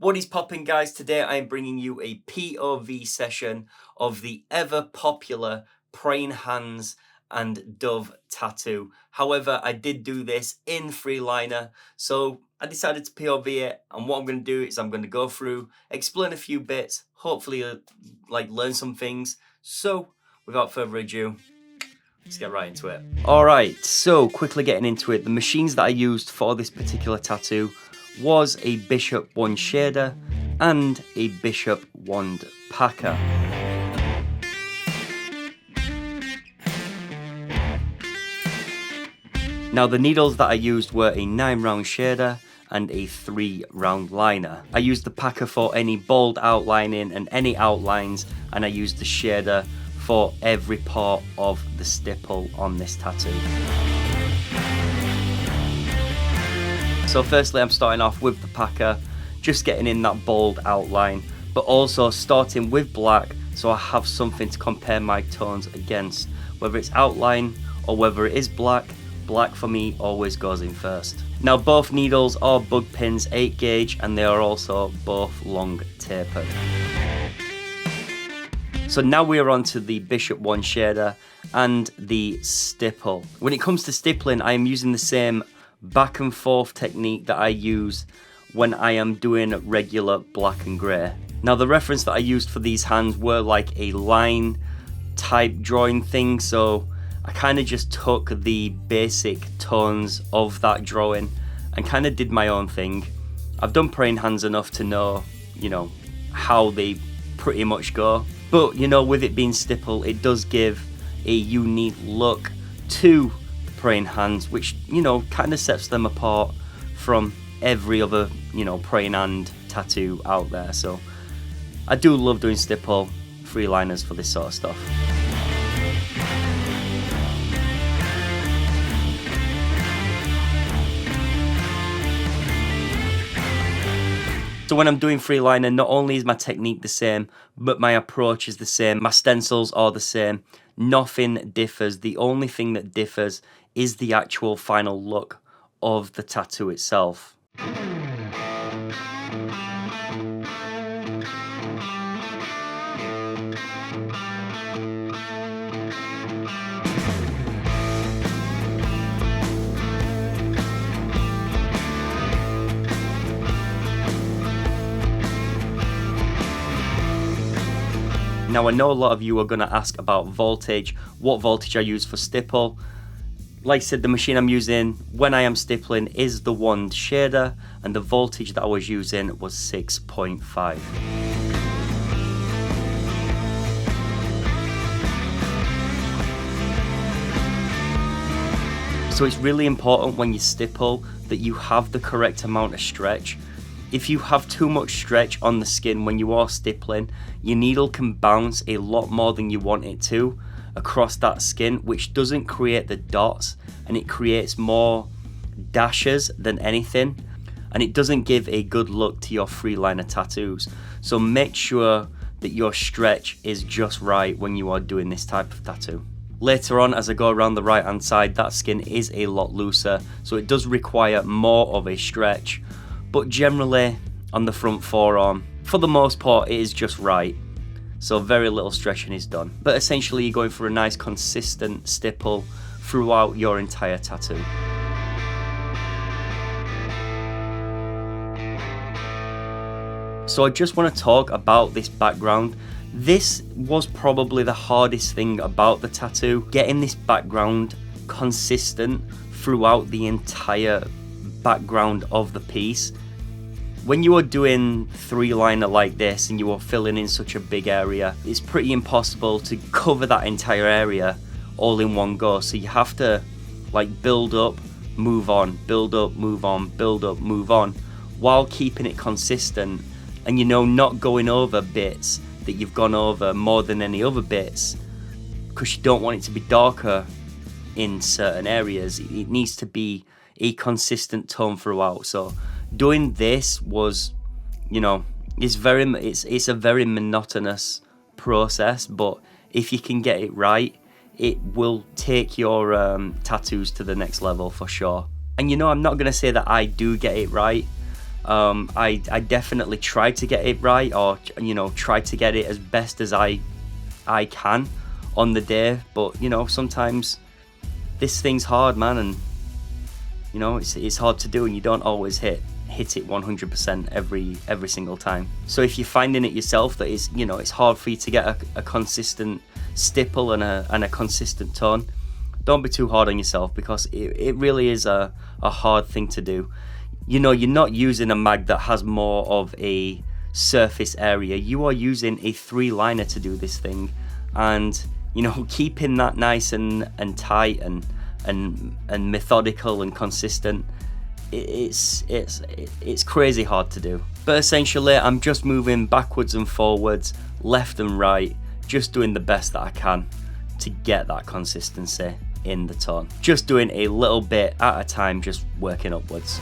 What is popping, guys? Today I am bringing you a POV session of the ever popular praying hands and dove tattoo. However, I did do this in freeliner, so I decided to POV it, and what I'm going to do is I'm going to go through, explain a few bits, hopefully learn some things. So without further ado, let's get right into it. Alright, so quickly getting into it, the machines that I used for this particular tattoo was a Bishop wand shader and a Bishop wand packer. Now the needles that I used were a 9-round shader and a 3-round liner. I used the packer for any bold outlining and any outlines, and I used the shader for every part of the stipple on this tattoo. So firstly, I'm starting off with the packer, just getting in that bold outline, but also starting with black so I have something to compare my tones against. Whether it's outline or whether it is black, black for me always goes in first. Now both needles are bug pins 8 gauge and they are also both long tapered. So now we're on to the Bishop wand shader and the stipple. When it comes to stippling, I am using the same back and forth technique that I use when I am doing regular black and grey. Now the reference that I used for these hands were like a line type drawing thing, so I kind of just took the basic tones of that drawing and kind of did my own thing. I've done praying hands enough to know, how they pretty much go, but with it being stipple, it does give a unique look to praying hands, which kind of sets them apart from every other praying hand tattoo out there. So I do love doing stipple freeliners for this sort of stuff. So when I'm doing freeliner, not only is my technique the same, but my approach is the same, my stencils are the same, nothing differs. The only thing that differs is the actual final look of the tattoo itself. Now I know a lot of you are going to ask about voltage, what voltage I use for stipple. Like I said, the machine I'm using when I am stippling is the wand shader, and the voltage that I was using was 6.5. So it's really important when you stipple that you have the correct amount of stretch. If you have too much stretch on the skin when you are stippling, your needle can bounce a lot more than you want it to across that skin, which doesn't create the dots, and it creates more dashes than anything, and it doesn't give a good look to your freeliner tattoos. So make sure that your stretch is just right when you are doing this type of tattoo. Later on, as I go around the right hand side, that skin is a lot looser, so it does require more of a stretch, but generally on the front forearm, for the most part, it is just right. So very little stretching is done. But essentially you're going for a nice consistent stipple throughout your entire tattoo. So I just want to talk about this background. This was probably the hardest thing about the tattoo, getting this background consistent throughout the entire background of the piece. When you are doing 3-liner like this and you are filling in such a big area, it's pretty impossible to cover that entire area all in one go. So you have to build up, move on, build up, move on, build up, move on, while keeping it consistent and not going over bits that you've gone over more than any other bits, because you don't want it to be darker in certain areas. It needs to be a consistent tone throughout. So doing this was, it's a very monotonous process, but if you can get it right, it will take your tattoos to the next level for sure. And I'm not going to say that I do get it right. I definitely try to get it right, or try to get it as best as I can on the day, but sometimes this thing's hard, man, and it's hard to do, and you don't always hit it 100% every single time. So if you're finding it yourself that it's hard for you to get a consistent stipple and a consistent tone, don't be too hard on yourself, because it really is a hard thing to do. You're not using a mag that has more of a surface area. You are using a 3-liner to do this thing, and keeping that nice and tight and methodical and consistent, it's crazy hard to do. But essentially, I'm just moving backwards and forwards, left and right, just doing the best that I can to get that consistency in the tone. Just doing a little bit at a time, just working upwards.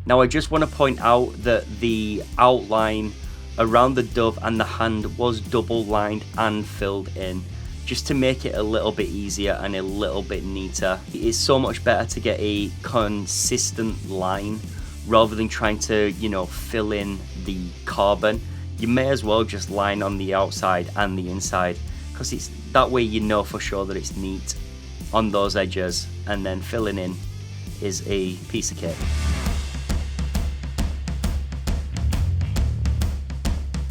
Now I just want to point out that the outline around the dove and the hand was double lined and filled in, just to make it a little bit easier and a little bit neater. It is so much better to get a consistent line rather than trying to, fill in the carbon. You may as well just line on the outside and the inside, because it's that way for sure that it's neat on those edges, and then filling in is a piece of cake.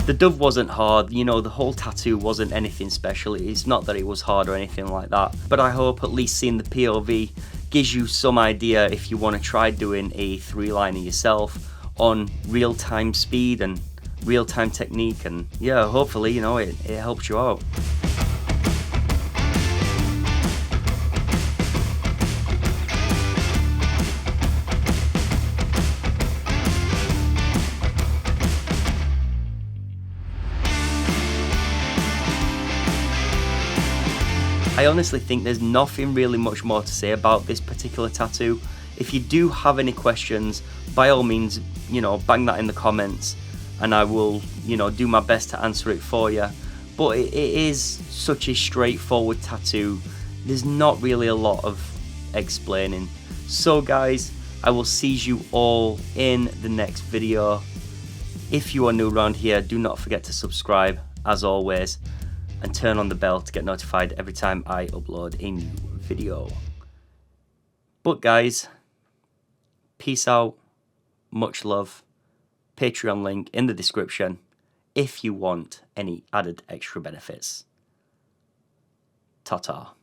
The dove wasn't hard, the whole tattoo wasn't anything special. It's not that it was hard or anything like that, but I hope at least seeing the POV gives you some idea if you want to try doing a 3-liner yourself on real-time speed and real-time technique, and yeah, hopefully, it helps you out. I honestly think there's nothing really much more to say about this particular tattoo. If you do have any questions, by all means, bang that in the comments, and I will, do my best to answer it for you. But it is such a straightforward tattoo. There's not really a lot of explaining. So guys, I will see you all in the next video. If you are new around here, do not forget to subscribe, as always, and turn on the bell to get notified every time I upload a new video. But guys, peace out, much love. Patreon link in the description if you want any added extra benefits. Ta-ta.